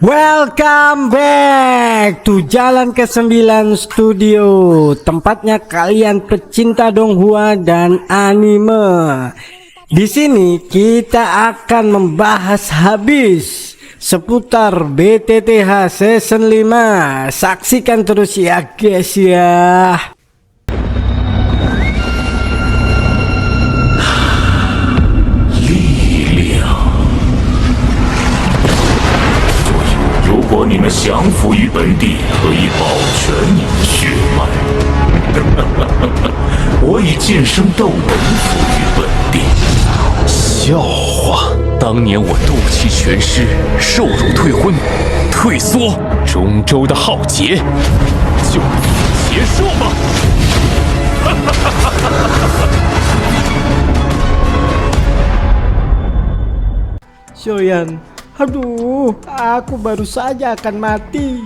Welcome back to Jalan ke-9 Studio, tempatnya kalian pecinta Donghua dan anime. Di sini kita akan membahas habis seputar BTTH Season 5. Saksikan terus ya guys ya.如果你们降服于本地，可以保全你的血脉。我以剑圣斗文服于本地。笑话！当年我斗气全失，受辱退婚，退缩，中州的浩劫就此结束吧。Shoyan, aduh, aku baru saja akan mati.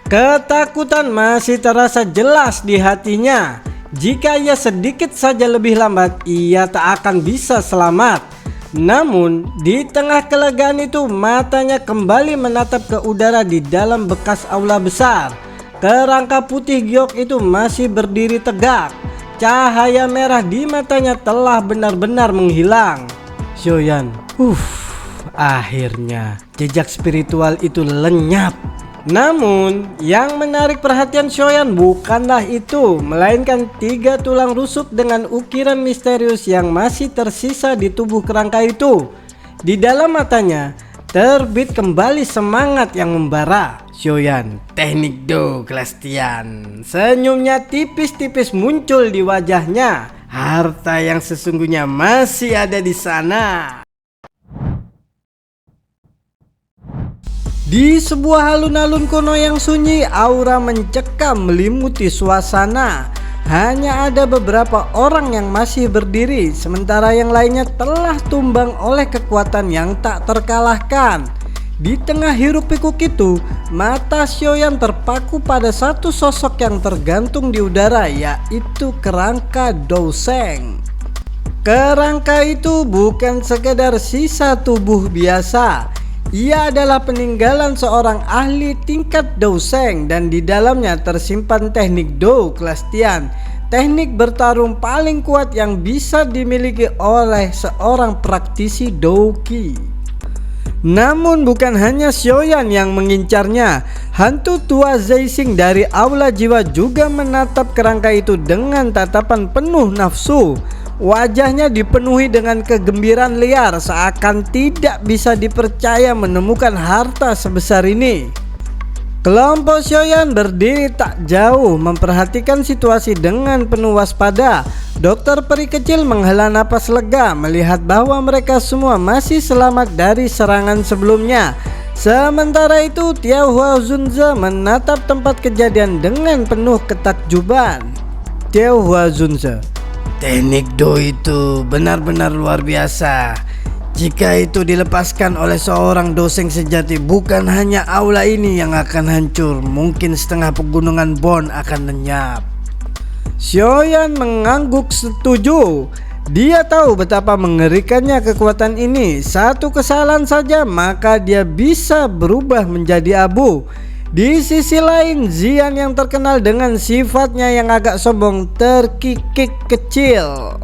Ketakutan masih terasa jelas di hatinya. Jika ia sedikit saja lebih lambat, ia tak akan bisa selamat. Namun, di tengah kelegaan itu, matanya kembali menatap ke udara di dalam bekas aula besar. Kerangka putih giok itu masih berdiri tegak. Cahaya merah di matanya telah benar-benar menghilang. Shoyan, akhirnya jejak spiritual itu lenyap. Namun yang menarik perhatian Shoyan bukanlah itu, melainkan 3 tulang rusuk dengan ukiran misterius yang masih tersisa di tubuh kerangka itu. Di dalam matanya terbit kembali semangat yang membara. Shoyan, teknik Do Glastian. Senyumnya tipis-tipis muncul di wajahnya. Harta yang sesungguhnya masih ada di sana. Di sebuah alun-alun kuno yang sunyi, aura mencekam melimuti suasana. Hanya ada beberapa orang yang masih berdiri, sementara yang lainnya telah tumbang oleh kekuatan yang tak terkalahkan. Di tengah hiruk pikuk itu, mata Shoyan terpaku pada satu sosok yang tergantung di udara, yaitu kerangka Douseng. Kerangka itu bukan sekedar sisa tubuh biasa. Ia adalah peninggalan seorang ahli tingkat Douseng dan di dalamnya tersimpan teknik Do Glastian, teknik bertarung paling kuat yang bisa dimiliki oleh seorang praktisi Douki. Namun bukan hanya Shoyan yang mengincarnya, hantu tua Zeising dari aula jiwa juga menatap kerangka itu dengan tatapan penuh nafsu. Wajahnya dipenuhi dengan kegembiraan liar, seakan tidak bisa dipercaya menemukan harta sebesar ini. Kelompok Shoyan berdiri tak jauh memperhatikan situasi dengan penuh waspada. Dokter peri kecil menghela napas lega melihat bahwa mereka semua masih selamat dari serangan sebelumnya. Sementara itu Tiao Huazunze menatap tempat kejadian dengan penuh ketakjuban. Tiao Huazunze, teknik Do itu benar-benar luar biasa. Jika itu dilepaskan oleh seorang Douseng sejati, bukan hanya aula ini yang akan hancur, mungkin setengah pegunungan Bon akan lenyap. Shoyan mengangguk setuju. Dia tahu betapa mengerikannya kekuatan ini. Satu kesalahan saja maka dia bisa berubah menjadi abu. Di sisi lain, Zian yang terkenal dengan sifatnya yang agak sombong terkikik kecil.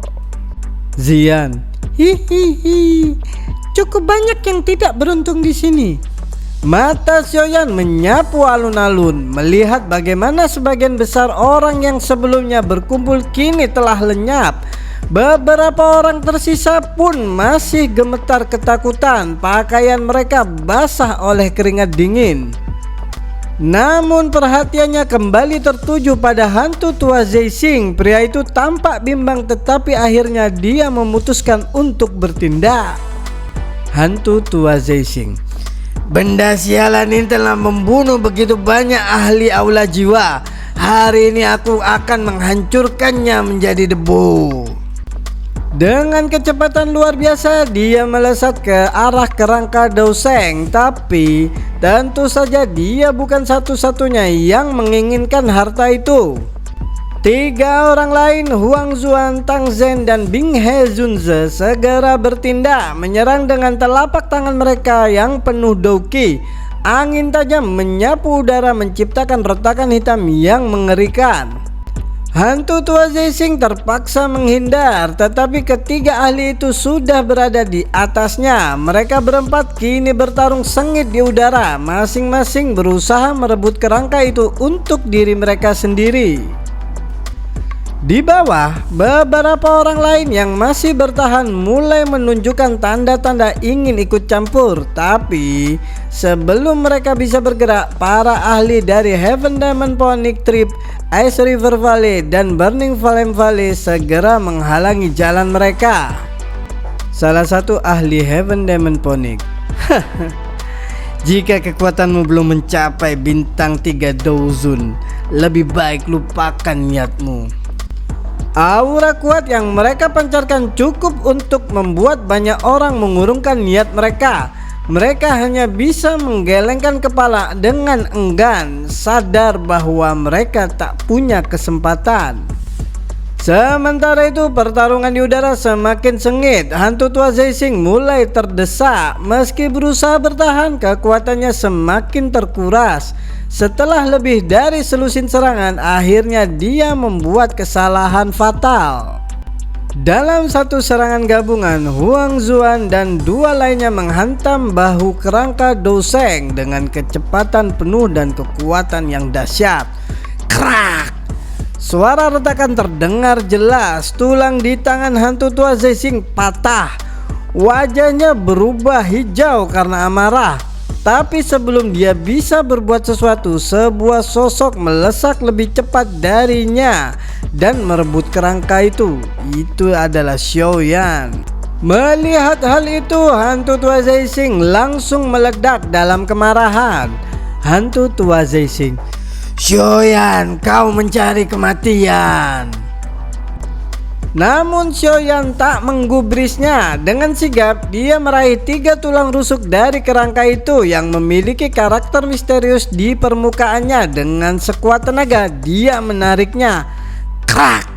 Zian, hihihi, cukup banyak yang tidak beruntung di sini. Mata Shoyan menyapu alun-alun, melihat bagaimana sebagian besar orang yang sebelumnya berkumpul kini telah lenyap. Beberapa orang tersisa pun masih gemetar ketakutan, pakaian mereka basah oleh keringat dingin. Namun perhatiannya kembali tertuju pada hantu tua Zeising. Pria itu tampak bimbang, tetapi akhirnya dia memutuskan untuk bertindak. Hantu tua Zeising, benda sialan ini telah membunuh begitu banyak ahli aula jiwa. Hari ini aku akan menghancurkannya menjadi debu. Dengan kecepatan luar biasa dia melesat ke arah kerangka Douseng, tapi tentu saja dia bukan satu-satunya yang menginginkan harta itu. Tiga orang lain, Huang Zuan, Tang Zhen, dan Bing He Zunze, segera bertindak menyerang dengan telapak tangan mereka yang penuh douki. Angin tajam menyapu udara menciptakan retakan hitam yang mengerikan. Hantu tua Zeixing terpaksa menghindar, tetapi ketiga ahli itu sudah berada di atasnya. Mereka berempat kini bertarung sengit di udara, masing-masing berusaha merebut kerangka itu untuk diri mereka sendiri. Di bawah, beberapa orang lain yang masih bertahan mulai menunjukkan tanda-tanda ingin ikut campur. Tapi sebelum mereka bisa bergerak, para ahli dari Heaven Diamond Phoenix Trip, Ice River Valley, dan Burning Flame Valley segera menghalangi jalan mereka. Salah satu ahli Heaven Diamond Phoenix, jika kekuatanmu belum mencapai bintang 3 Douzun, lebih baik lupakan niatmu. Aura kuat yang mereka pancarkan cukup untuk membuat banyak orang mengurungkan niat mereka. Mereka hanya bisa menggelengkan kepala dengan enggan, sadar bahwa mereka tak punya kesempatan. Sementara itu, pertarungan di udara semakin sengit. Hantu tua Zeixing mulai terdesak. Meski berusaha bertahan, kekuatannya semakin terkuras. Setelah lebih dari selusin serangan, akhirnya dia membuat kesalahan fatal. Dalam satu serangan gabungan, Huang Zuan dan dua lainnya menghantam bahu kerangka Douzeng dengan kecepatan penuh dan kekuatan yang dahsyat. Krak! Suara retakan terdengar jelas. Tulang di tangan hantu tua Zeixing patah. Wajahnya berubah hijau karena amarah. Tapi sebelum dia bisa berbuat sesuatu, sebuah sosok melesak lebih cepat darinya dan merebut kerangka itu. Itu adalah Xiaoyan. Melihat hal itu, hantu tua Zeixing langsung meledak dalam kemarahan. Hantu tua Zeixing, "Xiaoyan, kau mencari kematian." Namun Xiaoyan tak menggubrisnya. Dengan sigap dia meraih 3 tulang rusuk dari kerangka itu yang memiliki karakter misterius di permukaannya. Dengan sekuat tenaga dia menariknya. Krak!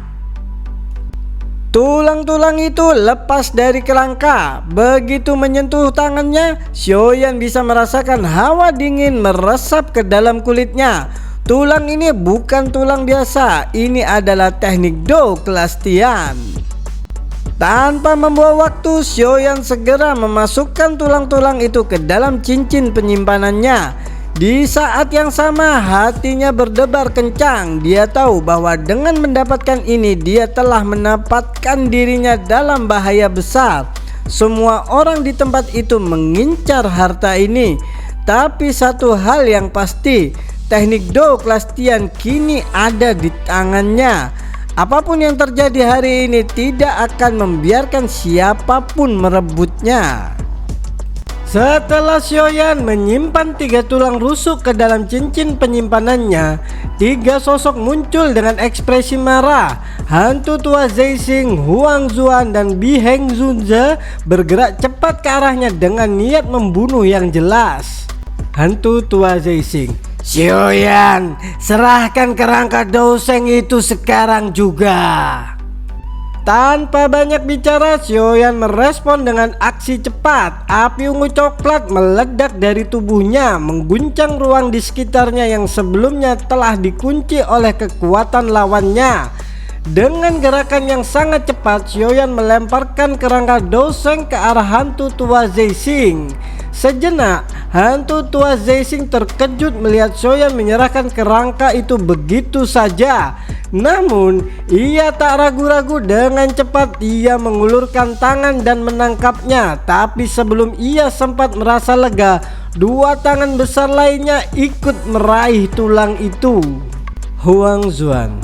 Tulang-tulang itu lepas dari kerangka. Begitu menyentuh tangannya, Xiaoyan bisa merasakan hawa dingin meresap ke dalam kulitnya. Tulang ini bukan tulang biasa, ini adalah teknik Do kelas Tian. Tanpa membuang waktu, Xiaoyan segera memasukkan tulang-tulang itu ke dalam cincin penyimpanannya. Di saat yang sama, hatinya berdebar kencang. Dia tahu bahwa dengan mendapatkan ini, dia telah menempatkan dirinya dalam bahaya besar. Semua orang di tempat itu mengincar harta ini. Tapi satu hal yang pasti, teknik Do kelas Tian kini ada di tangannya. Apapun yang terjadi hari ini tidak akan membiarkan siapapun merebutnya. Setelah Xiaoyan menyimpan 3 tulang rusuk ke dalam cincin penyimpanannya, 3 sosok muncul dengan ekspresi marah. Hantu tua Zeixing, Huang Zuan, dan Bing He Zunze bergerak cepat ke arahnya dengan niat membunuh yang jelas. Hantu tua Zeixing, "Xiaoyan, serahkan kerangka Douzeng itu sekarang juga." Tanpa banyak bicara, Xiaoyan merespon dengan aksi cepat. Api ungu coklat meledak dari tubuhnya, mengguncang ruang di sekitarnya yang sebelumnya telah dikunci oleh kekuatan lawannya. Dengan gerakan yang sangat cepat, Xiaoyan melemparkan kerangka Douzeng ke arah hantu tua Zeixing. Sejenak, hantu tua Zeixing terkejut melihat Xiaoyan menyerahkan kerangka itu begitu saja. Namun, ia tak ragu-ragu, dengan cepat ia mengulurkan tangan dan menangkapnya. Tapi sebelum ia sempat merasa lega, 2 tangan besar lainnya ikut meraih tulang itu. Huang Zuan,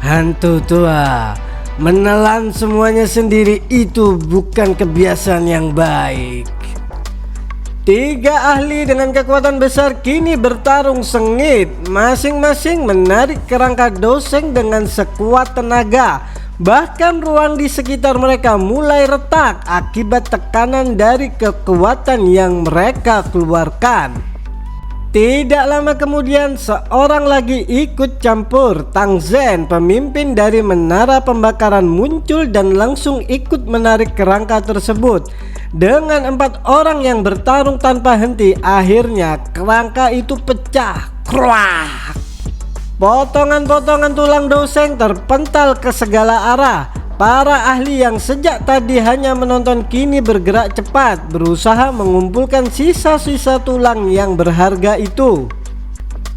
"Hantu tua, menelan semuanya sendiri itu bukan kebiasaan yang baik." 3 ahli dengan kekuatan besar kini bertarung sengit. Masing-masing menarik kerangka Douzeng dengan sekuat tenaga. Bahkan ruang di sekitar mereka mulai retak akibat tekanan dari kekuatan yang mereka keluarkan. Tidak lama kemudian seorang lagi ikut campur. Tang Zhen, pemimpin dari menara pembakaran, muncul dan langsung ikut menarik kerangka tersebut. Dengan 4 orang yang bertarung tanpa henti, akhirnya kerangka itu pecah. Kruak! Potongan-potongan tulang Douseng terpental ke segala arah. Para ahli yang sejak tadi hanya menonton kini bergerak cepat, berusaha mengumpulkan sisa-sisa tulang yang berharga itu.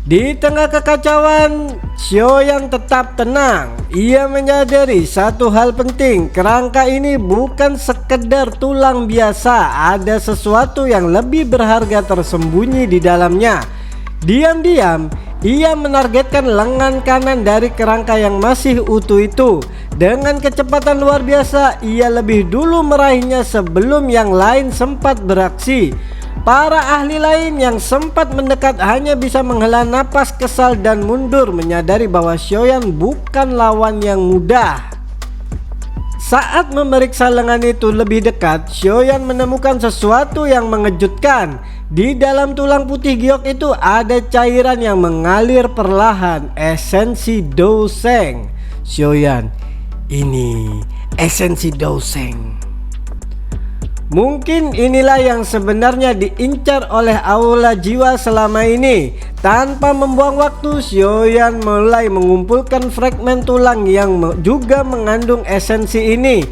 Di tengah kekacauan, Xiaoyan tetap tenang. Ia menyadari satu hal penting, kerangka ini bukan sekedar tulang biasa, ada sesuatu yang lebih berharga tersembunyi di dalamnya. Diam-diam, ia menargetkan lengan kanan dari kerangka yang masih utuh itu. Dengan kecepatan luar biasa, ia lebih dulu meraihnya sebelum yang lain sempat beraksi. Para ahli lain yang sempat mendekat hanya bisa menghela napas kesal dan mundur, menyadari bahwa Xiaoyan bukan lawan yang mudah. Saat memeriksa lengan itu lebih dekat, Xiaoyan menemukan sesuatu yang mengejutkan. Di dalam tulang putih giok itu ada cairan yang mengalir perlahan, esensi Douseng. Xiaoyan, ini esensi Douseng. Mungkin inilah yang sebenarnya diincar oleh aula jiwa selama ini. Tanpa membuang waktu, Xiaoyan mulai mengumpulkan fragmen tulang yang juga mengandung esensi ini.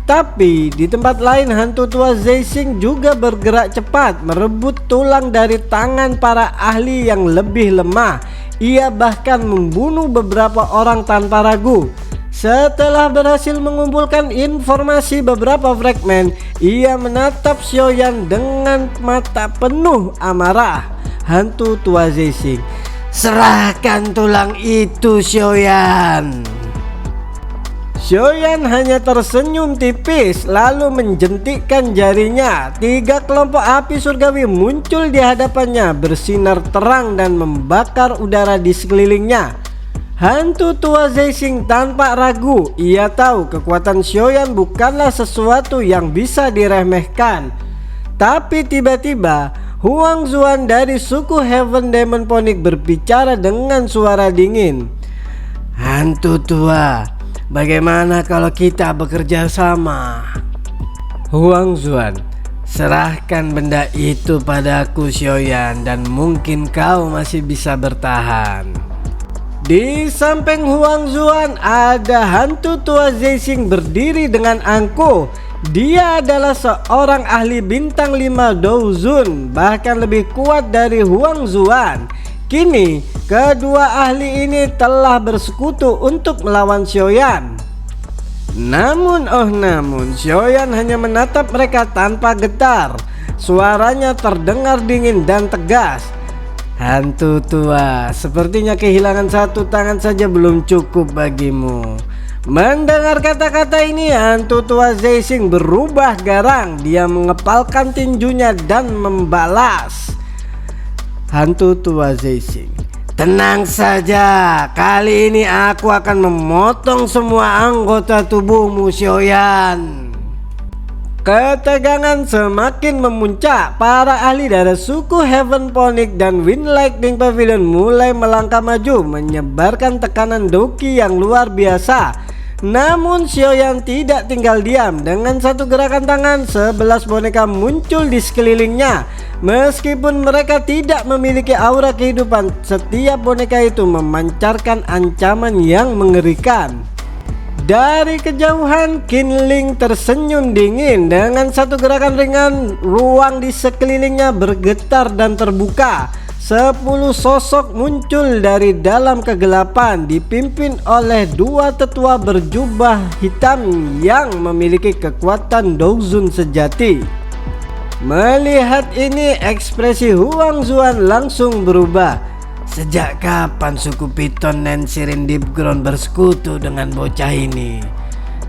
Tapi di tempat lain, hantu tua Zeixing juga bergerak cepat, merebut tulang dari tangan para ahli yang lebih lemah. Ia bahkan membunuh beberapa orang tanpa ragu. Setelah berhasil mengumpulkan informasi beberapa fragmen, ia menatap Xiaoyan dengan mata penuh amarah. Hantu tua Zeixing, serahkan tulang itu, Xiaoyan. Xiaoyan hanya tersenyum tipis lalu menjentikkan jarinya. 3 kelompok api surgawi muncul di hadapannya, bersinar terang dan membakar udara di sekelilingnya. Hantu tua Zeixing tanpa ragu, ia tahu kekuatan Xiaoyan bukanlah sesuatu yang bisa diremehkan. Tapi tiba-tiba Huang Zuan dari suku Heaven Demon Phoenix berbicara dengan suara dingin. Hantu tua, bagaimana kalau kita bekerja sama? Huang Zuan, serahkan benda itu padaku, Xiaoyan, dan mungkin kau masih bisa bertahan. Di samping Huang Zuan ada hantu tua Zeixing berdiri dengan angkuh. Dia adalah seorang ahli bintang 5 Douzun, bahkan lebih kuat dari Huang Zuan. Kini kedua ahli ini telah bersekutu untuk melawan Xiaoyan. Namun Xiaoyan hanya menatap mereka tanpa getar. Suaranya terdengar dingin dan tegas. Hantu tua, sepertinya kehilangan satu tangan saja belum cukup bagimu. Mendengar kata-kata ini, hantu tua Zeixing berubah garang. Dia mengepalkan tinjunya dan membalas. Hantu tua Zeixing, tenang saja, kali ini aku akan memotong semua anggota tubuhmu, Xiaoyan. Ketegangan semakin memuncak. Para ahli dari suku Heaven Phoenix dan Wind Lightning Pavilion mulai melangkah maju, menyebarkan tekanan doki yang luar biasa. Namun Xiaoyan tidak tinggal diam. Dengan satu gerakan tangan, 11 boneka muncul di sekelilingnya. Meskipun mereka tidak memiliki aura kehidupan, setiap boneka itu memancarkan ancaman yang mengerikan. Dari kejauhan, Qinling tersenyum dingin. Dengan satu gerakan ringan, ruang di sekelilingnya bergetar dan terbuka. 10 sosok muncul dari dalam kegelapan, dipimpin oleh 2 tetua berjubah hitam yang memiliki kekuatan Douzun sejati. Melihat ini, ekspresi Huang Zuan langsung berubah. Sejak kapan suku Piton dan Serendip Ground bersekutu dengan bocah ini?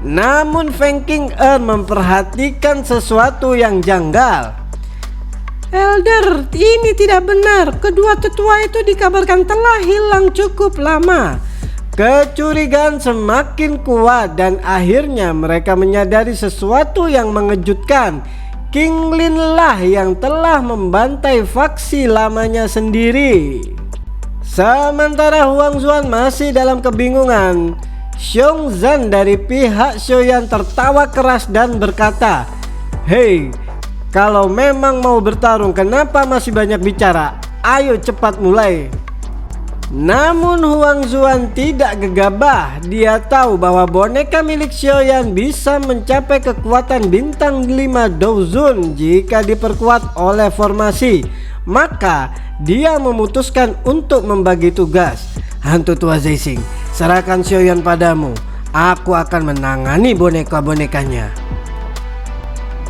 Namun Feng King memperhatikan sesuatu yang janggal. Elder, ini tidak benar. Kedua tetua itu dikabarkan telah hilang cukup lama. Kecurigaan semakin kuat dan akhirnya mereka menyadari sesuatu yang mengejutkan. King Lin lah yang telah membantai faksi lamanya sendiri. Sementara Huang Zuan masih dalam kebingungan, Xiong Zhan dari pihak Xiaoyan tertawa keras dan berkata, "Hei, kalau memang mau bertarung, kenapa masih banyak bicara? Ayo cepat mulai." Namun Huang Zuan tidak gegabah. Dia tahu bahwa boneka milik Xiaoyan bisa mencapai kekuatan bintang 5 Douzun jika diperkuat oleh formasi. Maka dia memutuskan untuk membagi tugas. "Hantu tua Zeixing, serahkan Xiaoyan padamu. Aku akan menangani boneka-bonekanya."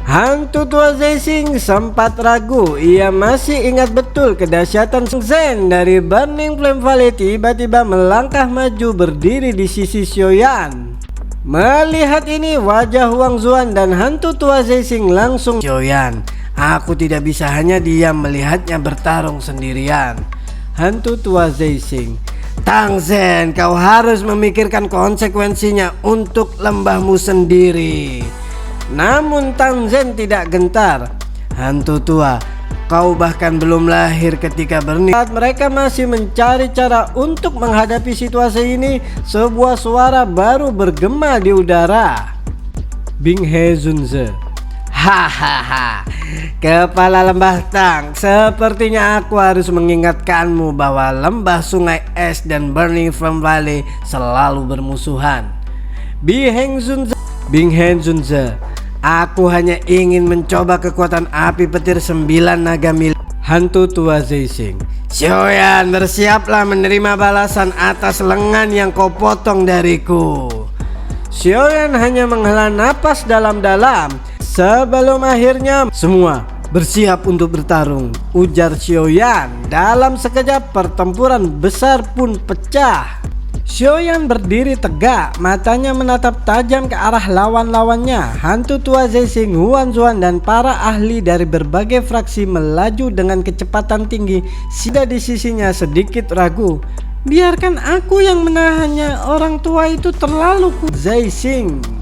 Hantu tua Zeixing sempat ragu. Ia masih ingat betul kedahsyatan Zhen dari Burning Flame Valley tiba-tiba melangkah maju berdiri di sisi Xiaoyan. Melihat ini, wajah Huang Zuan dan hantu tua Zeixing langsung, "Xiaoyan, aku tidak bisa hanya diam melihatnya bertarung sendirian." Hantu tua Zeixing, "Tang Zhen, kau harus memikirkan konsekuensinya untuk lembahmu sendiri." Namun Tang Zhen tidak gentar. "Hantu tua, kau bahkan belum lahir ketika saat mereka masih mencari cara untuk menghadapi situasi ini, sebuah suara baru bergema di udara. Bing He Zunze, "Hahaha, kepala lembah Tang, sepertinya aku harus mengingatkanmu bahwa lembah Sungai Es dan Burning Flame Valley selalu bermusuhan." Bing He Zunze, "Aku hanya ingin mencoba kekuatan api petir 9 naga milik." Hantu tua Zeixing, "Xiaoyan, bersiaplah menerima balasan atas lengan yang kau potong dariku." Xiaoyan hanya menghela napas dalam-dalam. Sebelum akhirnya, "Semua bersiap untuk bertarung," ujar Xiaoyan. Dalam sekejap pertempuran besar pun pecah. Xiaoyan berdiri tegak, matanya menatap tajam ke arah lawan-lawannya. Hantu tua Zeixing, Huang Zuan dan para ahli dari berbagai fraksi melaju dengan kecepatan tinggi. Sida di sisinya sedikit ragu. "Biarkan aku yang menahannya, orang tua itu terlalu kuat." Zeixing.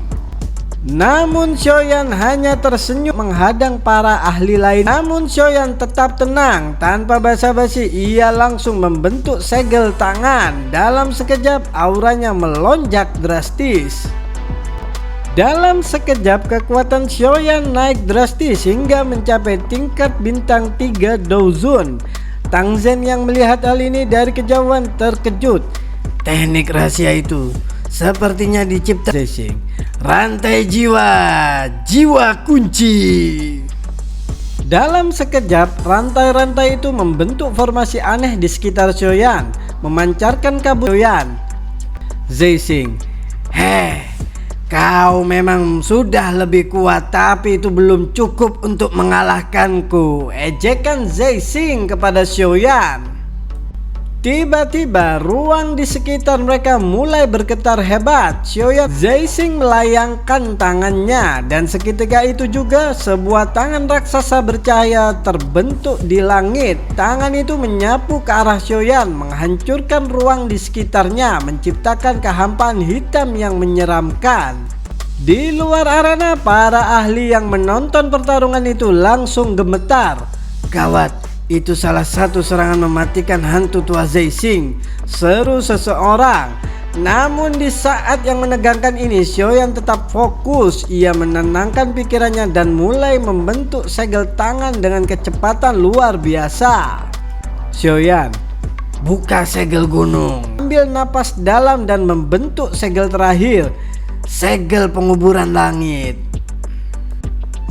Namun Xiaoyan hanya tersenyum menghadang para ahli lain. Namun Xiaoyan tetap tenang. Tanpa basa-basi, ia langsung membentuk segel tangan. Dalam sekejap auranya melonjak drastis. Dalam sekejap kekuatan Xiaoyan naik drastis hingga mencapai tingkat bintang 3 Douzun. Tang Zhen yang melihat hal ini dari kejauhan terkejut. "Teknik rahasia itu sepertinya dicipta Zeixing. Rantai jiwa, jiwa kunci." Dalam sekejap rantai-rantai itu membentuk formasi aneh di sekitar Xiaoyan, memancarkan kabut. Xiaoyan, "Zeixing, kau memang sudah lebih kuat, tapi itu belum cukup untuk mengalahkanku," ejekan Zeixing kepada Xiaoyan. Tiba-tiba ruang di sekitar mereka mulai bergetar hebat. Xiaoyan Zeixing melayangkan tangannya, dan seketika itu juga sebuah tangan raksasa bercahaya terbentuk di langit. Tangan itu menyapu ke arah Xiaoyan, menghancurkan ruang di sekitarnya, menciptakan kehampaan hitam yang menyeramkan. Di luar arena, para ahli yang menonton pertarungan itu langsung gemetar. "Gawat, itu salah satu serangan mematikan hantu tua Zeixing," seru seseorang. Namun di saat yang menegangkan ini, Xiaoyan tetap fokus. Ia menenangkan pikirannya dan mulai membentuk segel tangan dengan kecepatan luar biasa. "Xiaoyan, buka segel gunung." Ambil napas dalam dan membentuk segel terakhir, segel penguburan langit.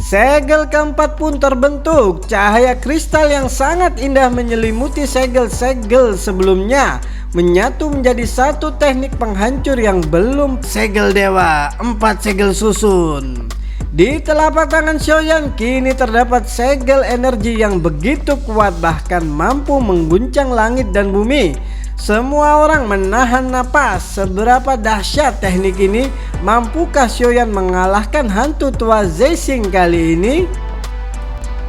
Segel keempat pun terbentuk. Cahaya kristal yang sangat indah menyelimuti segel-segel sebelumnya, menyatu menjadi satu teknik penghancur yang belum. Segel dewa, 4 segel susun. Di telapak tangan Xiaoyan kini terdapat segel energi yang begitu kuat, bahkan mampu mengguncang langit dan bumi. Semua orang menahan napas. Seberapa dahsyat teknik ini? Mampukah Xiaoyan mengalahkan hantu tua Zeixing kali ini?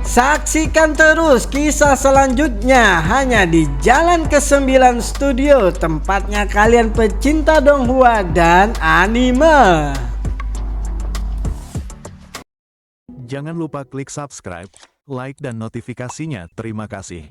Saksikan terus kisah selanjutnya hanya di Jalan ke-9 Studio, tempatnya kalian pecinta donghua dan anime. Jangan lupa klik subscribe, like dan notifikasinya. Terima kasih.